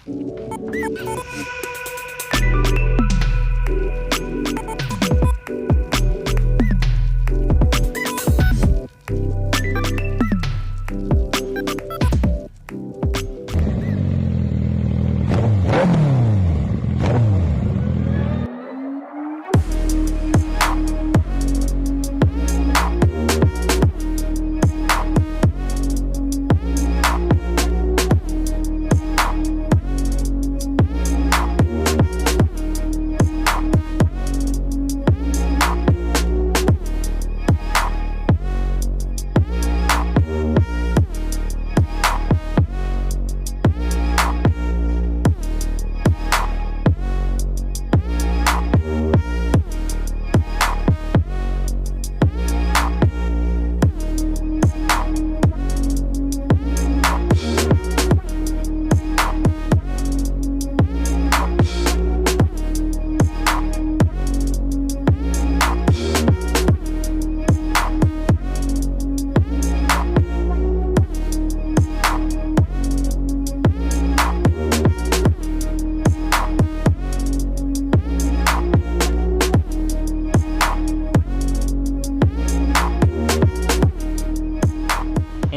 In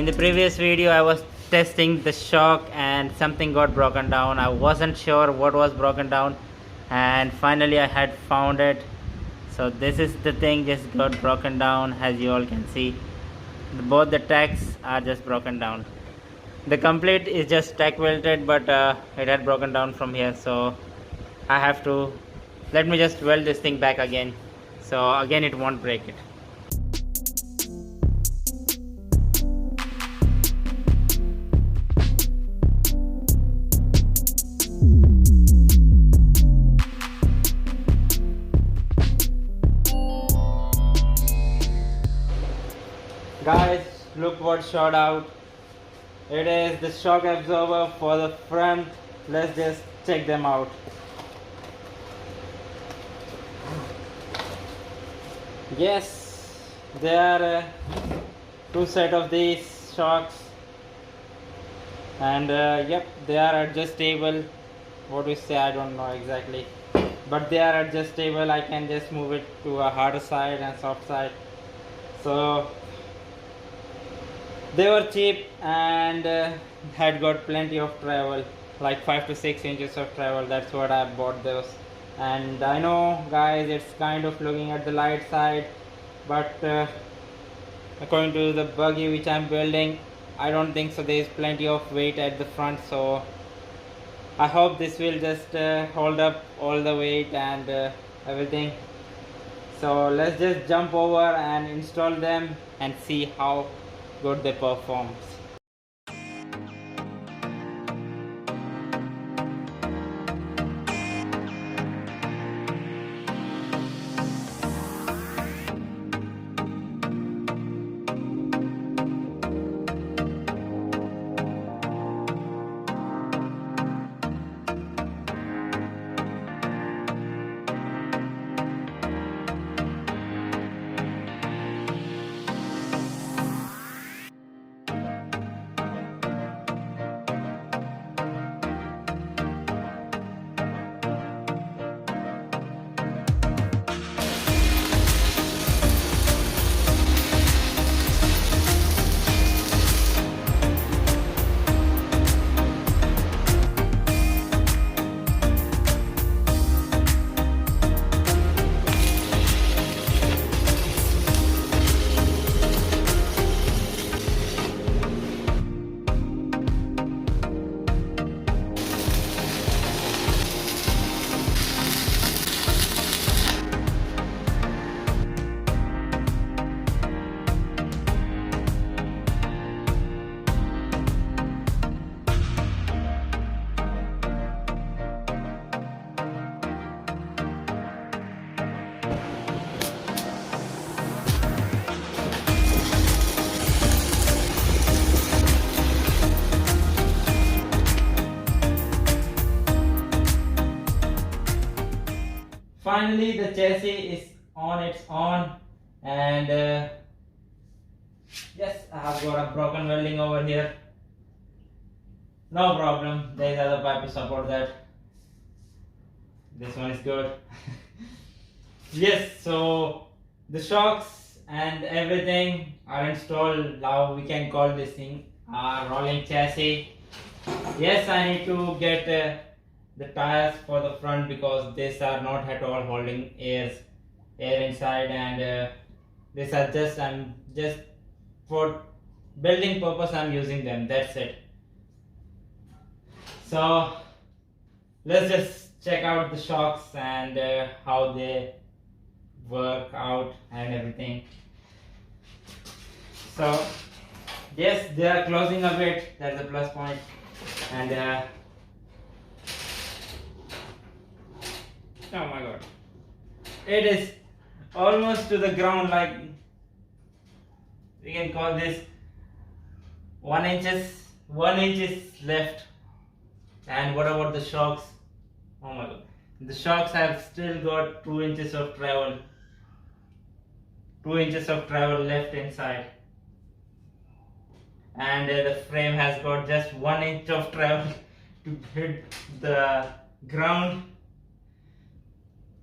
the previous video I was testing the shock and something got broken down. I wasn't sure what was broken down and finally I had found it. So this is the thing, just got broken down. As you all can see, both the tacks are just broken down. The complete is just tack welded, but it had broken down from here, so I have to let me just weld this thing back again, so again it won't break it. Guys, look what shot out. It is the shock absorber for the front. Let's just check them out. Yes, there are two set of these shocks, and yep, they are adjustable. What we say, I don't know exactly, but they are adjustable. I can just move it to a harder side and soft side. So they were cheap and had got plenty of travel, like 5 to 6 inches of travel. That's what I bought those. And I know, guys, it's kind of looking at the light side, but according to the buggy which I'm building, I don't think so. There is plenty of weight at the front, so I hope this will just hold up all the weight and everything. So let's just jump over and install them and see how good they perform. Finally, the chassis is on its own, and yes, I have got a broken welding over here. No problem. There is other pipe to support that. This one is good. Yes, so the shocks and everything are installed. Now we can call this thing a rolling chassis. Yes, I need to get the tires for the front because these are not at all holding air inside, and these are just I'm just for building purpose I'm using them. That's it. So let's just check out the shocks and how they work out and everything. So yes, they are closing a bit. That's a plus point. And oh my god, it is almost to the ground. Like we can call this 1 inch is left. And what about the shocks? Oh my god, the shocks have still got 2 inches of travel. 2 inches of travel left inside, and the frame has got just 1 inch of travel to hit the ground,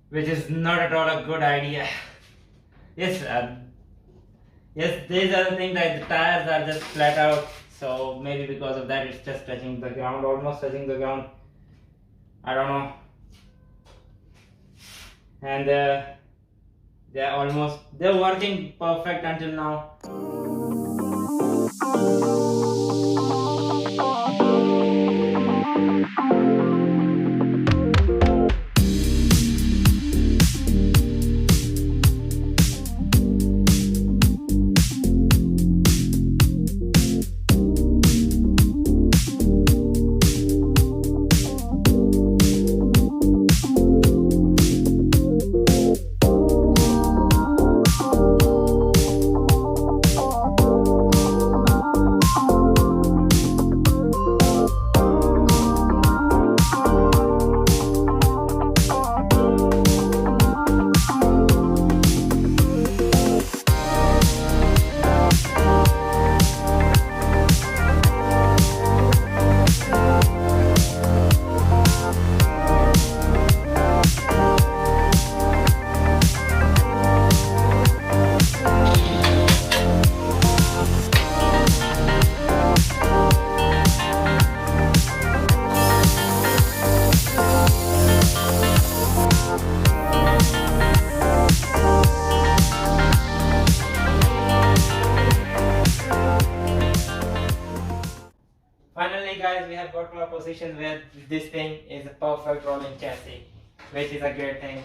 which is not at all a good idea. Yes, yes, these are the things that the tires are just flat out, so maybe because of that it's just touching the ground, almost touching the ground. I don't know. And they're working perfect until now. Finally guys, we have got to a position where this thing is a perfect rolling chassis, which is a great thing.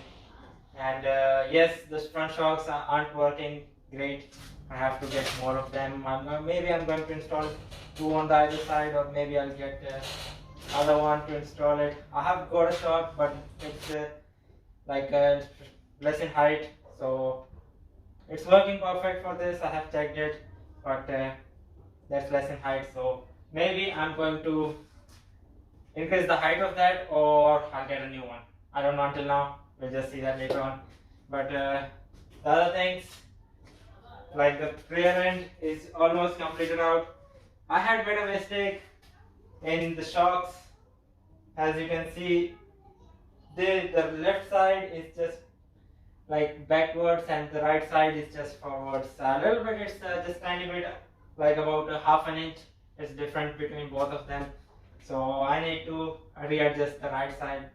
And yes, the front shocks aren't working great. I have to get more of them. Maybe I'm going to install 2 on the other side, or maybe I'll get other one to install it. I have got a shock, but it's like less in height, so it's working perfect for this. I have checked it, but that's less in height, so maybe I'm going to increase the height of that, or I'll get a new one. I don't know until now. We'll just see that later on. But the other things, like the rear end is almost completed out. I had made a mistake in the shocks. As you can see, the left side is just like backwards and the right side is just forwards. A little bit, it's just tiny bit, like about a half an inch. It's different between both of them. So I need to readjust the right side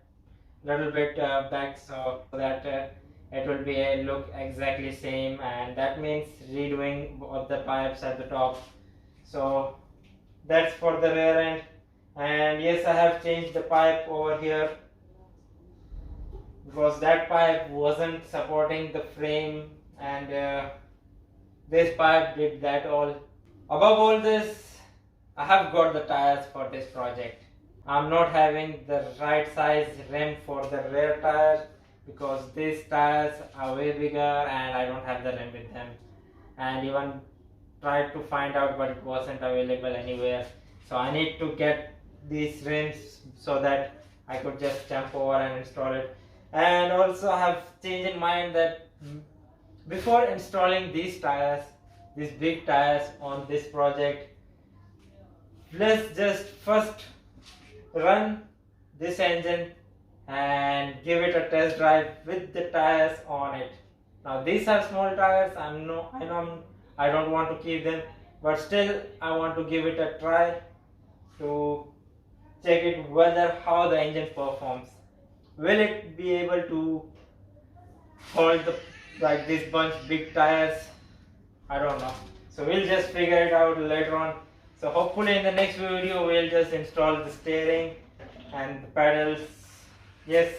little bit back, so that it will be a look exactly same, and that means redoing both the pipes at the top. So that's for the rear end. And yes, I have changed the pipe over here because that pipe wasn't supporting the frame, and this pipe did that all. Above all this, I have got the tires for this project. I'm not having the right size rim for the rear tires because these tires are way bigger and I don't have the rim with them, and even tried to find out but it wasn't available anywhere. So I need to get these rims so that I could just jump over and install it. And also I have changed in mind that before installing these tires, these big tires on this project, let's just first run this engine and give it a test drive with the tires on it. Now these are small tires. I don't want to keep them, but still I want to give it a try to check it whether how the engine performs. Will it be able to hold the like this bunch big tires? I don't know. So we'll just figure it out later on. So hopefully in the next video we'll just install the steering and the pedals. Yes,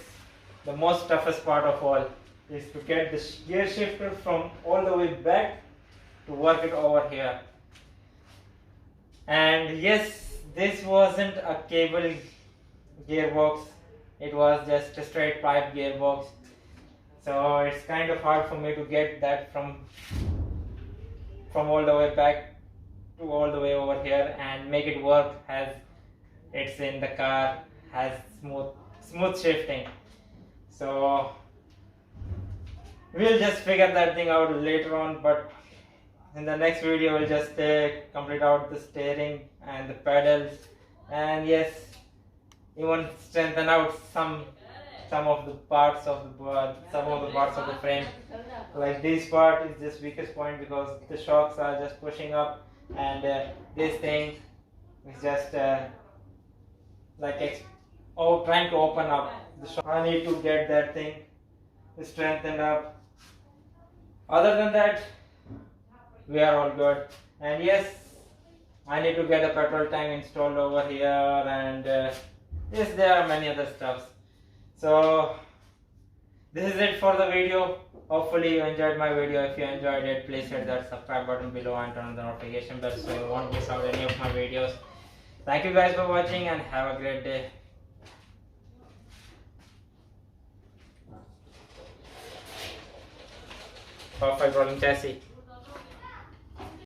the most toughest part of all is to get the gear shifter from all the way back to work it over here. And yes, this wasn't a cable gearbox, it was just a straight pipe gearbox. So it's kind of hard for me to get that from all the way back to all the way over here and make it work as it's in the car, has smooth shifting. So we'll just figure that thing out later on, but in the next video we'll just complete out the steering and the pedals, and yes, even strengthen out some of the parts of the frame. Like this part is just weakest point because the shocks are just pushing up, and this thing is just trying to open up the shock. I need to get that thing strengthened up. Other than that, we are all good. And yes, I need to get a petrol tank installed over here, and yes, there are many other stuffs. So this is it for the video. Hopefully you enjoyed my video. If you enjoyed it, please hit that subscribe button below and turn on the notification bell so you won't miss out any of my videos. Thank you guys for watching and have a great day. Perfect rolling chassis.